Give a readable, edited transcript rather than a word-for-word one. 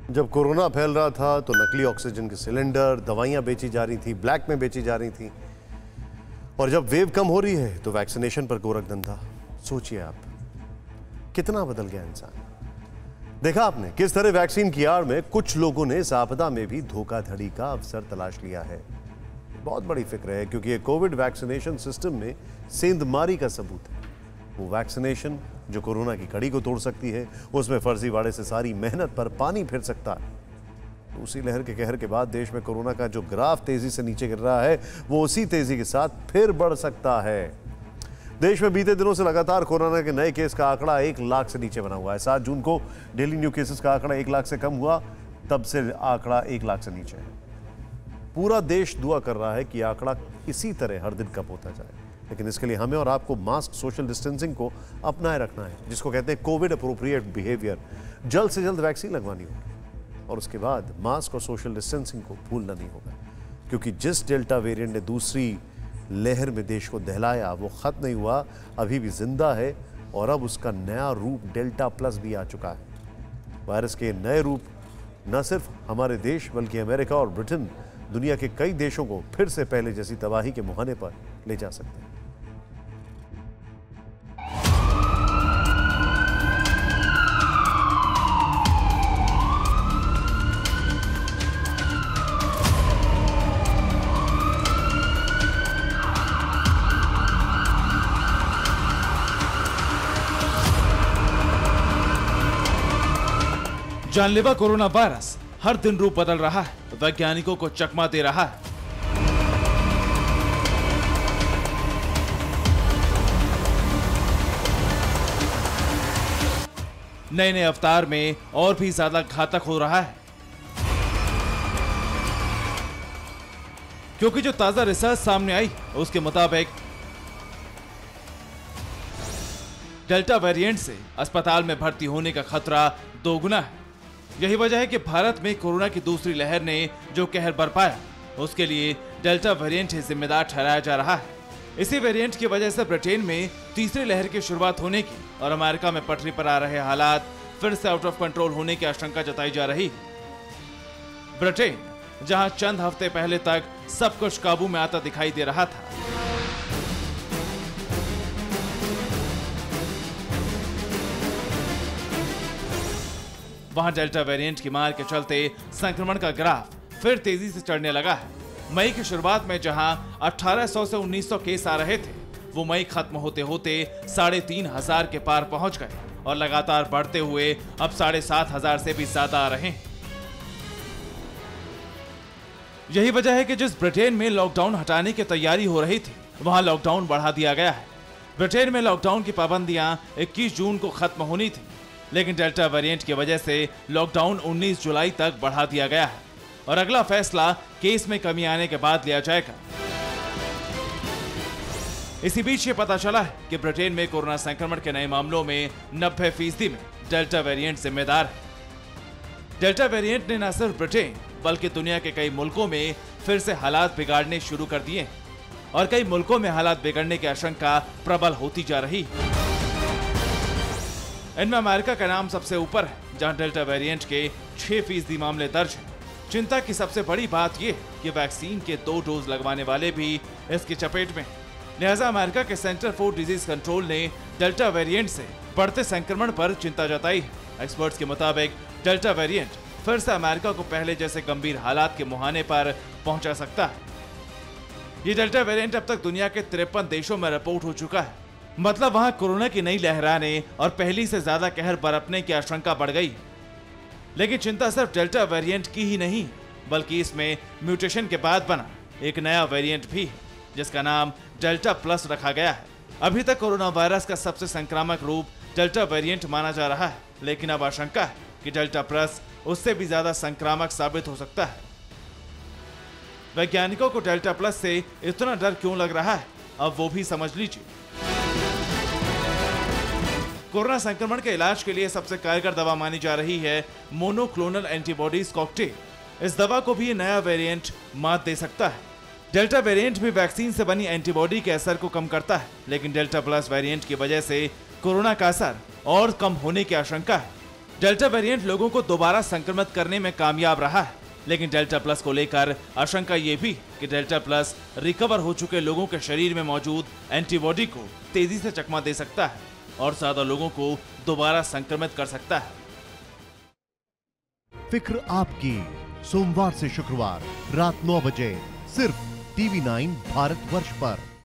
जब कोरोना फैल रहा था तो नकली ऑक्सीजन के सिलेंडर, दवाइयां बेची जा रही थी, ब्लैक में बेची जा रही थी। और जब वेव कम हो रही है तो वैक्सीनेशन पर गोरख धंधा। सोचिए आप, कितना बदल गया इंसान। देखा आपने किस तरह वैक्सीन की आड़ में कुछ लोगों ने इस आपदा में भी धोखाधड़ी का अवसर तलाश लिया है। बहुत बड़ी फिक्र है क्योंकि ये कोविड वैक्सीनेशन सिस्टम में सेंधमारी का सबूत है। वो वैक्सीनेशन जो कोरोना की कड़ी को तोड़ सकती है, उसमें फर्जीवाड़े से सारी मेहनत पर पानी फिर सकता है। दूसरी लहर के कहर के बाद देश में कोरोना का जो ग्राफ तेजी से नीचे गिर रहा है, वो उसी तेजी के साथ फिर बढ़ सकता है। देश में बीते दिनों से लगातार कोरोना के नए केस का आंकड़ा 1 लाख से नीचे बना हुआ है। 7 जून को डेली न्यू केसेस का आंकड़ा 1 लाख से कम हुआ, तब से आंकड़ा 1 लाख से नीचे है। पूरा देश दुआ कर रहा है कि आंकड़ा इसी तरह हर दिन कम होता जाए, लेकिन इसके लिए हमें और आपको मास्क, सोशल डिस्टेंसिंग को अपनाए रखना है, जिसको कहते हैं कोविड अप्रोप्रिएट बिहेवियर। जल्द से जल्द वैक्सीन लगवानी होगी और उसके बाद मास्क और सोशल डिस्टेंसिंग को भूलना नहीं होगा, क्योंकि जिस डेल्टा वेरिएंट ने दूसरी लहर में देश को दहलाया वो खत्म नहीं हुआ, अभी भी जिंदा है और अब उसका नया रूप डेल्टा प्लस भी आ चुका है। वायरस के नए रूप न सिर्फ हमारे देश बल्कि अमेरिका और ब्रिटेन, दुनिया के कई देशों को फिर से पहले जैसी तबाही के मुहाने पर ले जा सकते हैं। जानलेवा कोरोना वायरस हर दिन रूप बदल रहा है, वैज्ञानिकों को चकमा दे रहा है। नए नए अवतार में और भी ज्यादा घातक हो रहा है, क्योंकि जो ताजा रिसर्च सामने आई उसके मुताबिक डेल्टा वेरिएंट से अस्पताल में भर्ती होने का खतरा दोगुना है। यही वजह है कि भारत में कोरोना की दूसरी लहर ने जो कहर बरपाया, उसके लिए डेल्टा वेरिएंट ही जिम्मेदार ठहराया जा रहा है। इसी वेरिएंट की वजह से ब्रिटेन में तीसरी लहर की शुरुआत होने की और अमेरिका में पटरी पर आ रहे हालात फिर से आउट ऑफ कंट्रोल होने की आशंका जताई जा रही है। ब्रिटेन, जहां चंद हफ्ते पहले तक सब कुछ काबू में आता दिखाई दे रहा था, वहां डेल्टा वेरिएंट की मार के चलते संक्रमण का ग्राफ फिर तेजी से चढ़ने लगा है। मई की शुरुआत में जहां 1800 से 1900 केस आ रहे थे, वो मई खत्म होते होते 3500 के पार पहुंच गए और लगातार बढ़ते हुए अब 7500 से भी ज्यादा आ रहे हैं। यही वजह है कि जिस ब्रिटेन में लॉकडाउन हटाने की तैयारी हो रही थी, वहां लॉकडाउन बढ़ा दिया गया है। ब्रिटेन में लॉकडाउन की पाबंदियां 21 जून को खत्म होनी थी, लेकिन डेल्टा वेरिएंट की वजह से लॉकडाउन 19 जुलाई तक बढ़ा दिया गया है और अगला फैसला केस में कमी आने के बाद लिया जाएगा। इसी बीच ये पता चला है कि ब्रिटेन में कोरोना संक्रमण के नए मामलों में 90% में डेल्टा वेरिएंट जिम्मेदार है। डेल्टा वेरिएंट ने न सिर्फ ब्रिटेन बल्कि दुनिया के कई मुल्कों में फिर से हालात बिगाड़ने शुरू कर दिए हैं और कई मुल्कों में हालात बिगड़ने की आशंका प्रबल होती जा रही है। इनमें अमेरिका का नाम सबसे ऊपर है, जहां डेल्टा वेरिएंट के 6% मामले दर्ज हैं। चिंता की सबसे बड़ी बात यह कि वैक्सीन के 2 डोज लगवाने वाले भी इसकी चपेट में। लिहाजा अमेरिका के सेंटर फॉर डिजीज कंट्रोल ने डेल्टा वेरिएंट से बढ़ते संक्रमण पर चिंता जताई है। एक्सपर्ट्स के मुताबिक डेल्टा वेरिएंट फिर से अमेरिका को पहले जैसे गंभीर हालात के मुहाने पर पहुंचा सकता है। ये डेल्टा वेरिएंट अब तक दुनिया के 53 देशों में रिपोर्ट हो चुका है। मतलब वहां कोरोना की नई लहर आने और पहली से ज्यादा कहर बरपने की आशंका बढ़ गई। लेकिन चिंता सिर्फ डेल्टा वेरिएंट की ही नहीं, बल्कि इसमें म्यूटेशन के बाद बना एक नया वेरिएंट भी है, जिसका नाम डेल्टा प्लस रखा गया है। अभी तक कोरोना वायरस का सबसे संक्रामक रूप डेल्टा वेरिएंट माना जा रहा है, लेकिन अब आशंका है कि डेल्टा प्लस उससे भी ज्यादा संक्रामक साबित हो सकता है। वैज्ञानिकों को डेल्टा प्लस से इतना डर क्यों लग रहा है, अब वो भी समझ लीजिए। कोरोना संक्रमण के इलाज के लिए सबसे कारगर दवा मानी जा रही है मोनोक्लोनल एंटीबॉडीज कॉकटेल। इस दवा को भी नया वेरिएंट मात दे सकता है। डेल्टा वेरिएंट भी वैक्सीन से बनी एंटीबॉडी के असर को कम करता है, लेकिन डेल्टा प्लस वेरिएंट की वजह से कोरोना का असर और कम होने की आशंका है। डेल्टा वेरिएंट लोगों को दोबारा संक्रमित करने में कामयाब रहा है, लेकिन डेल्टा प्लस को लेकर आशंका ये भी कि डेल्टा प्लस रिकवर हो चुके लोगों के शरीर में मौजूद एंटीबॉडी को तेजी से चकमा दे सकता है और ज्यादा लोगों को दोबारा संक्रमित कर सकता है। फिक्र आपकी, सोमवार से शुक्रवार रात 9 बजे सिर्फ TV9 भारतवर्ष पर।